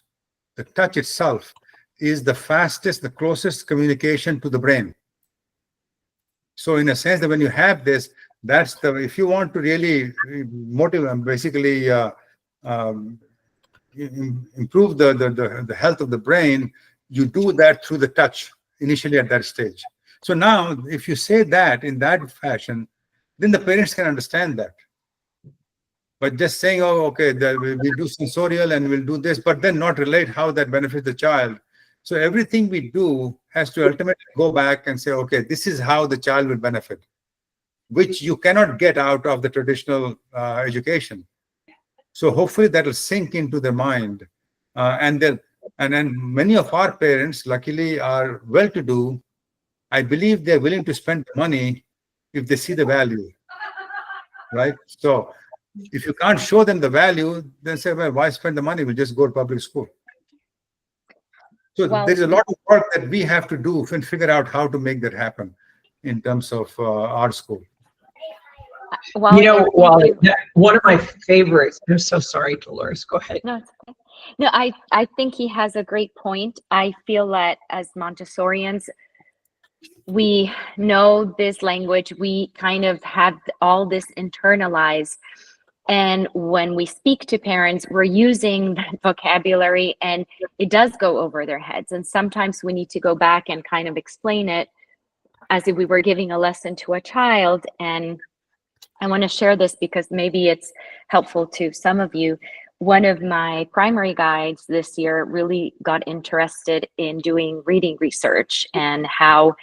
itself is the fastest, the closest communication to the brain. So in a sense that when you have this, if you want to really motivate, basically improve the health of the brain, you do that through the touch initially at that stage. So now, if you say that in that fashion, then the parents can understand that. But just saying, oh, okay, we do sensorial and we'll do this, but then not relate how that benefits the child. So everything we do has to ultimately go back and say, okay, this is how the child will benefit, which you cannot get out of the traditional education. So hopefully that will sink into their mind. And then many of our parents, luckily, are well-to-do. I believe they're willing to spend money if they see the value, right? So if you can't show them the value, then say, well, why spend the money? We'll just go to public school. So there's a lot of work that we have to do and figure out how to make that happen in terms of our school. Wally, one of my favorites, I'm so sorry, Dolores, go ahead. No, it's okay. No, I think he has a great point. I feel that as Montessorians, we know this language, we kind of have all this internalized. And when we speak to parents, we're using that vocabulary and it does go over their heads. And sometimes we need to go back and kind of explain it as if we were giving a lesson to a child. And I want to share this because maybe it's helpful to some of you. One of my primary guides this year really got interested in doing reading research and how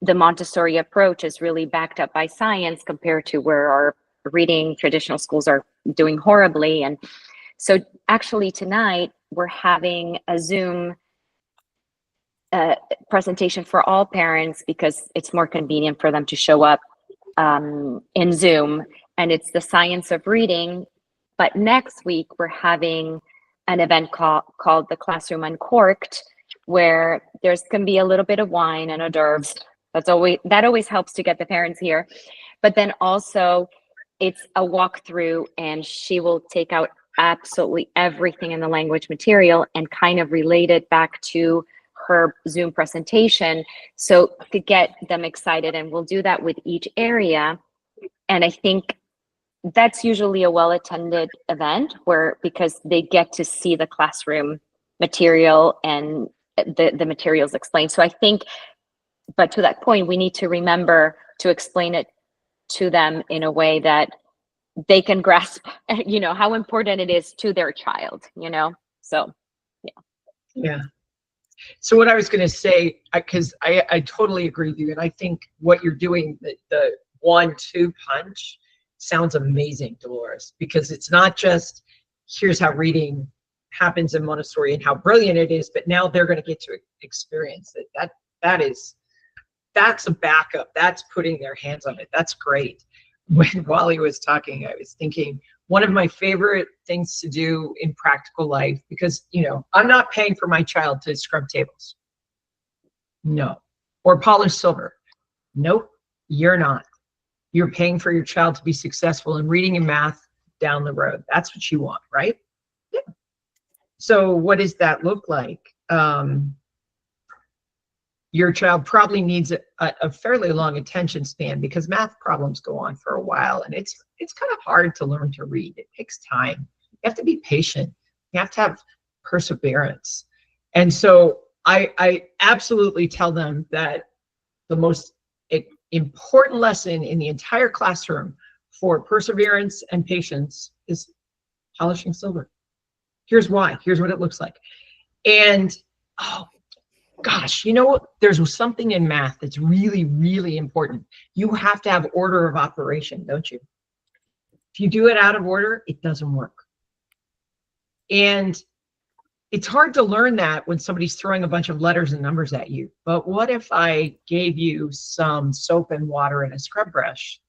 the Montessori approach is really backed up by science compared to where our reading traditional schools are doing horribly. And so actually tonight we're having a Zoom presentation for all parents because it's more convenient for them to show up in Zoom, and it's the science of reading. But next week we're having an event called the Classroom Uncorked, where there's going to be a little bit of wine and hors d'oeuvres. That always helps to get the parents here. But then also it's a walkthrough, and she will take out absolutely everything in the language material and kind of relate it back to her Zoom presentation, so to get them excited. And we'll do that with each area. And I think that's usually a well-attended event because they get to see the classroom material and the materials explained. So I think, but to that point, we need to remember to explain it to them in a way that they can grasp, how important it is to their child, so yeah. So what I was going to say, because I totally agree with you, and I think what you're doing, the 1-2 punch, sounds amazing, Dolores, because it's not just here's how reading happens in Montessori and how brilliant it is, but now they're going to get to experience it. That's a backup. That's putting their hands on it. That's great. When Wally was talking, I was thinking one of my favorite things to do in practical life, because, I'm not paying for my child to scrub tables. No. Or polish silver. Nope, you're not. You're paying for your child to be successful in reading and math down the road. That's what you want, right? Yeah. So what does that look like? Your child probably needs a fairly long attention span because math problems go on for a while, and it's kind of hard to learn to read. It takes time. You have to be patient. You have to have perseverance. And so I absolutely tell them that the most important lesson in the entire classroom for perseverance and patience is polishing silver. Here's why. Here's what it looks like. And gosh, there's something in math that's really, really important. You have to have order of operation, don't you? If you do it out of order, it doesn't work. And it's hard to learn that when somebody's throwing a bunch of letters and numbers at you. But what if I gave you some soap and water and a scrub brush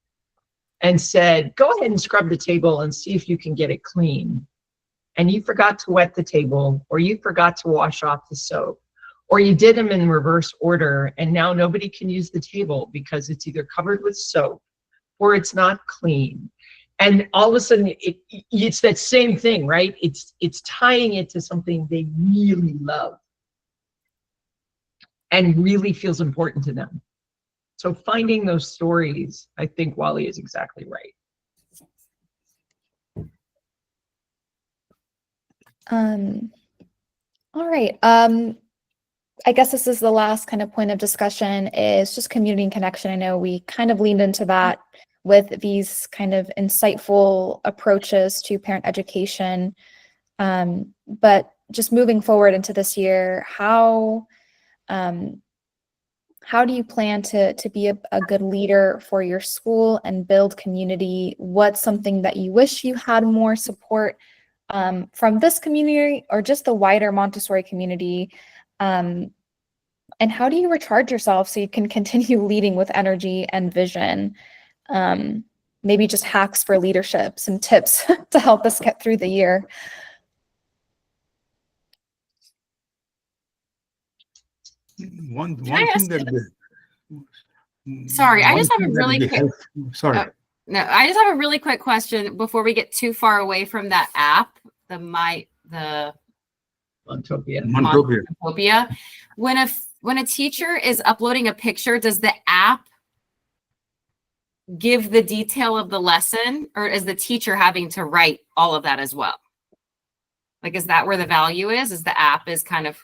and said, go ahead and scrub the table and see if you can get it clean. And you forgot to wet the table, or you forgot to wash off the soap, or you did them in reverse order, and now nobody can use the table because it's either covered with soap or it's not clean. And all of a sudden, it's that same thing, right? It's tying it to something they really love and really feels important to them. So finding those stories, I think Wally is exactly right. All right. I guess this is the last kind of point of discussion, is just community and connection. I know we kind of leaned into that with these kind of insightful approaches to parent education. But just moving forward into this year, how do you plan to be a good leader for your school and build community? What's something that you wish you had more support from this community or just the wider Montessori community? And how do you recharge yourself so you can continue leading with energy and vision? Maybe just hacks for leadership, some tips to help us get through the year. One I thing ask that Sorry, I one just have a thing that really would be quick. helpful- Sorry. No, I just have a really quick question before we get too far away from that app, the Montopia. Montropia. Montopia. When a teacher is uploading a picture, does the app give the detail of the lesson, or is the teacher having to write all of that as well? Like, is that where the value is? Is the app is kind of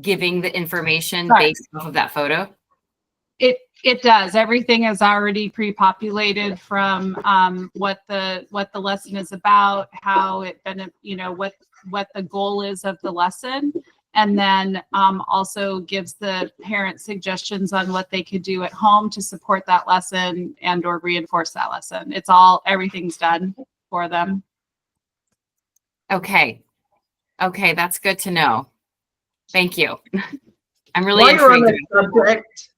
giving the information Right. based off of that photo? It does. Everything is already pre-populated from what the lesson is about, how it what the goal is of the lesson, and then also gives the parent suggestions on what they could do at home to support that lesson and or reinforce that lesson. Everything's done for them. Okay, that's good to know. Thank you. I'm really While you're on intrigued. that subject,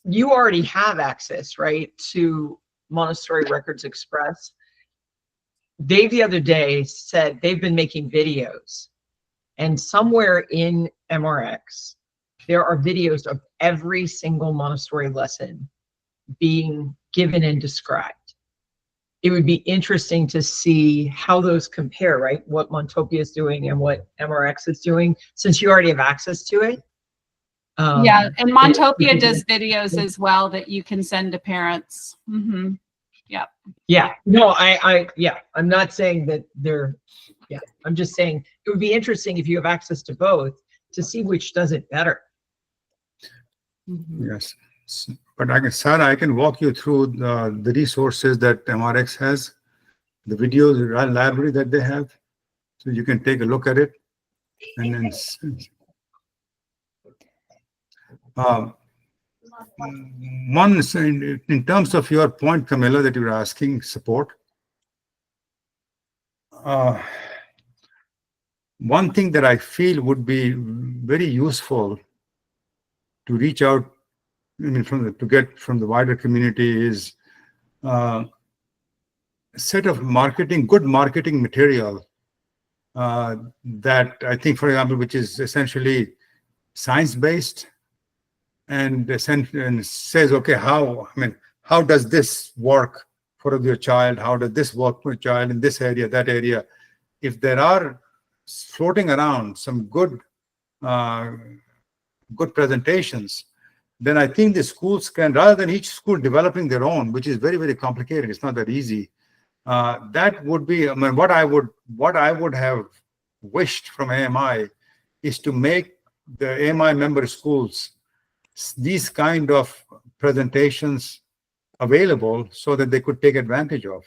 you already have access, right, to Montessori Records Express. They the other day said they've been making videos, and somewhere in MRX, there are videos of every single Montessori lesson being given and described. It would be interesting to see how those compare, right? What Montopia is doing and what MRX is doing, since you already have access to it. Yeah, and Montopia does videos as well that you can send to parents. Mm-hmm. Yeah. Yeah. No, I'm not saying that they're, I'm just saying it would be interesting if you have access to both to see which does it better. Mhm. Yes. But Sarah, I can walk you through the resources that MRX has, the videos, the library that they have, so you can take a look at it. And then one, in terms of your point, Camilla, that you were asking support, one thing that I feel would be very useful to reach out, to get from the wider community is a set of good marketing material that I think, for example, which is essentially science-based and says, okay, how does this work for your child? How does this work for a child in this area, that area? If there are floating around some good presentations, then I think the schools can, rather than each school developing their own, which is very, very complicated, it's not that easy. That would be, what I would have wished from AMI is to make the AMI member schools these kind of presentations available so that they could take advantage of.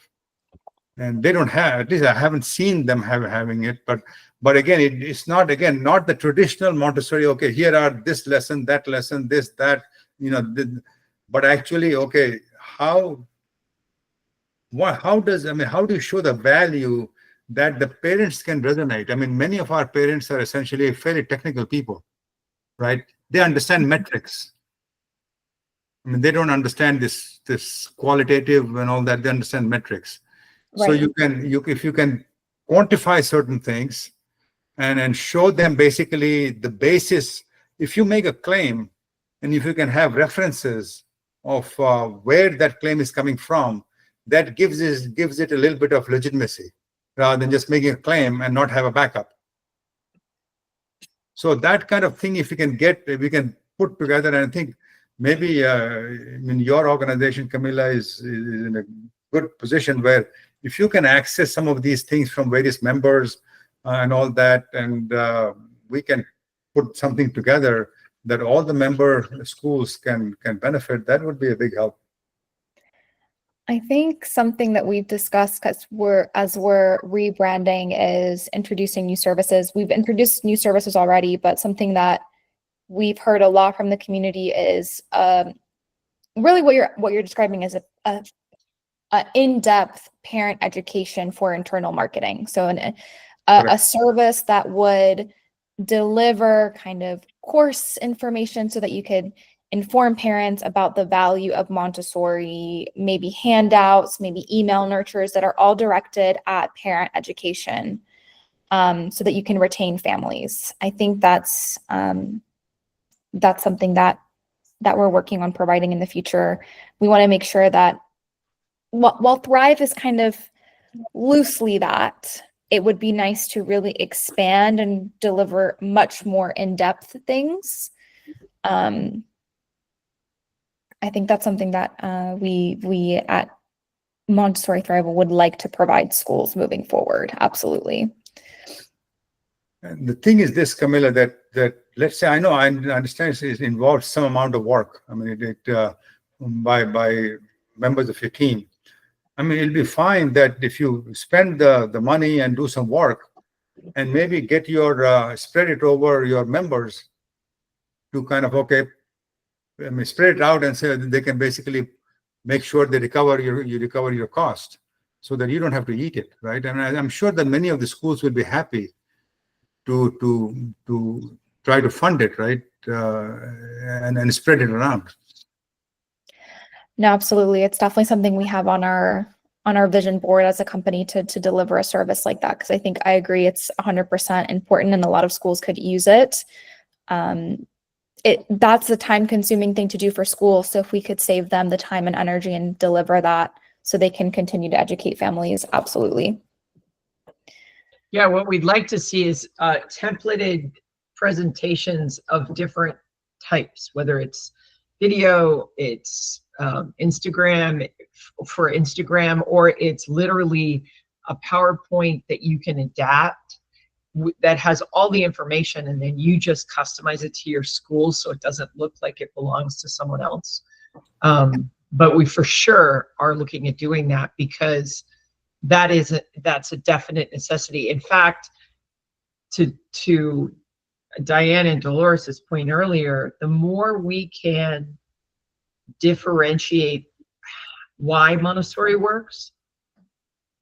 And they don't have, at least I haven't seen them having it, but again, it's not the traditional Montessori, okay, here are this lesson, that lesson, this, that, but actually, okay, how do you show the value that the parents can resonate. I mean, many of our parents are essentially fairly technical people, right? They understand metrics. I mean, they don't understand this qualitative and all that. They understand metrics. So Right. if you can quantify certain things and show them basically the basis, if you make a claim and if you can have references of where that claim is coming from, that gives it a little bit of legitimacy rather than just making a claim and not have a backup. So that kind of thing, if we can put together, and I think maybe I mean, your organization, Camilla, is in a good position where if you can access some of these things from various members and all that, and we can put something together that all the member schools can benefit, that would be a big help. I think something that we've discussed as we're rebranding is introducing new services. We've introduced new services already, but something that we've heard a lot from the community is really what you're describing as a in-depth parent education for internal marketing. So a service that would deliver kind of course information so that you could inform parents about the value of Montessori, maybe handouts, maybe email nurtures that are all directed at parent education, so that you can retain families. I think that's something that we're working on providing in the future. We want to make sure that while Thrive is kind of loosely that, it would be nice to really expand and deliver much more in-depth things. I think that's something that we at Montessori Thrive would like to provide schools moving forward. Absolutely. And the thing is this, Camilla, that let's say, I understand it involves some amount of work. I mean, by members of your team. I mean, it'll be fine that if you spend the money and do some work and maybe get your spread it over your members to kind of, spread it out and say that they can basically make sure they you recover your cost so that you don't have to eat it, right? And I'm sure that many of the schools will be happy to try to fund it, right? And spread it around. No, absolutely. It's definitely something we have on our vision board as a company to deliver a service like that. Because I agree, it's 100% important, and a lot of schools could use it. That's a time-consuming thing to do for schools. So if we could save them the time and energy and deliver that, so they can continue to educate families, absolutely. Yeah, what we'd like to see is templated presentations of different types, whether it's video, it's Instagram for Instagram, or it's literally a PowerPoint that you can adapt that has all the information, and then you just customize it to your school so it doesn't look like it belongs to someone else. But we for sure are looking at doing that, because that's a definite necessity. In fact, to Diane and Dolores' point earlier, the more we can differentiate why Montessori works,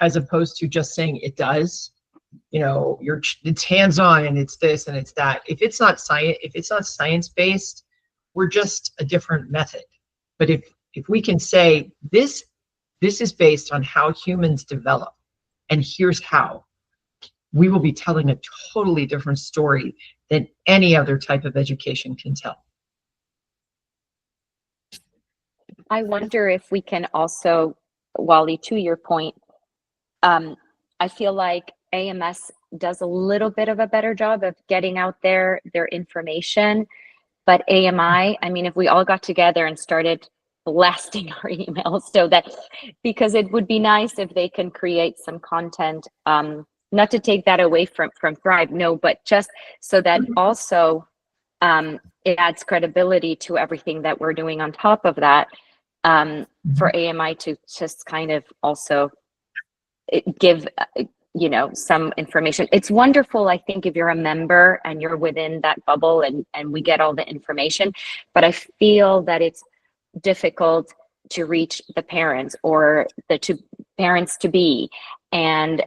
as opposed to just saying it does, it's hands-on and it's this and it's that. If it's not science-based, we're just a different method. But if we can say this is based on how humans develop, and here's how, we will be telling a totally different story than any other type of education can tell. I wonder if we can also, Wally, to your point, I feel like AMS does a little bit of a better job of getting out their information, but AMI, I mean, if we all got together and started blasting our emails, so that, because it would be nice if they can create some content, not to take that away from Thrive, no, but just so that also it adds credibility to everything that we're doing on top of that, for AMI to just kind of also give some information. It's wonderful, I think, if you're a member and you're within that bubble and we get all the information, but I feel that it's difficult to reach the parents or the parents to be, and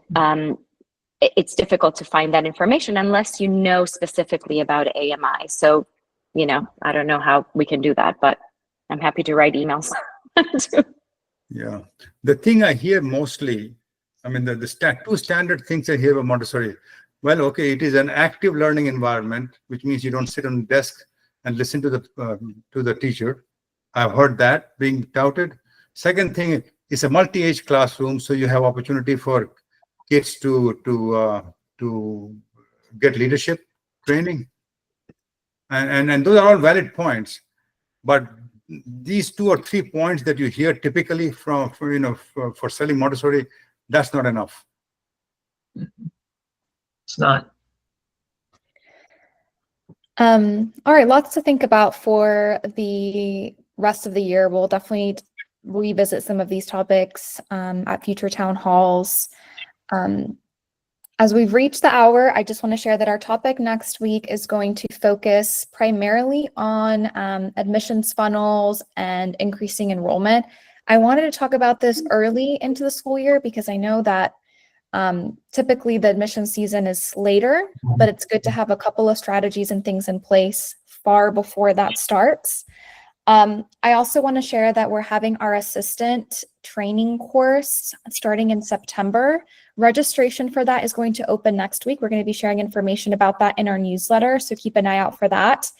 it's difficult to find that information unless you know specifically about AMI. So, you know, I don't know how we can do that, but I'm happy to write emails. Yeah. The thing I hear mostly, I mean, the two standard things I hear about Montessori. Well, okay, it is an active learning environment, which means you don't sit on the desk and listen to the teacher. I've heard that being touted. Second thing is a multi-age classroom, so you have opportunity for kids to get leadership training, and those are all valid points. But these 2 or 3 points that you hear typically for selling Montessori, that's not enough. It's not. All right, lots to think about for the rest of the year. We'll definitely revisit some of these topics at future town halls. As we've reached the hour, I just want to share that our topic next week is going to focus primarily on admissions funnels and increasing enrollment. I wanted to talk about this early into the school year because I know that typically the admission season is later, but it's good to have a couple of strategies and things in place far before that starts. I also want to share that we're having our assistant training course starting in September. Registration for that is going to open next week. We're going to be sharing information about that in our newsletter, so keep an eye out for that.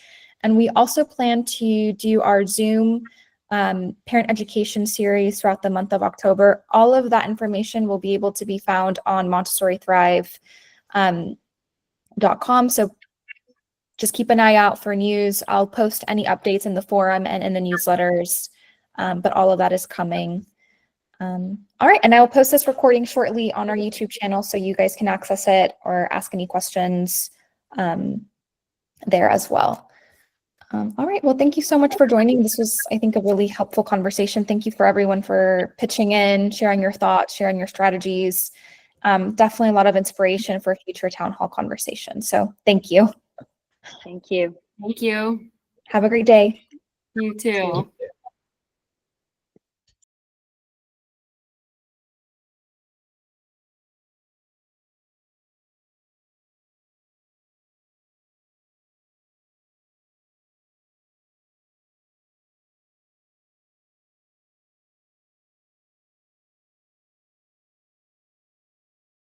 And we also plan to do our Zoom parent education series throughout the month of October. All of that information will be able to be found on MontessoriThrive.com. So just keep an eye out for news. I'll post any updates in the forum and in the newsletters, but all of that is coming. All right, and I will post this recording shortly on our YouTube channel so you guys can access it or ask any questions there as well. All right, well, thank you so much for joining. This was, I think, a really helpful conversation. Thank you for everyone for pitching in, sharing your thoughts, sharing your strategies. Definitely a lot of inspiration for future town hall conversations. So thank you. Thank you. Thank you. Have a great day. You too.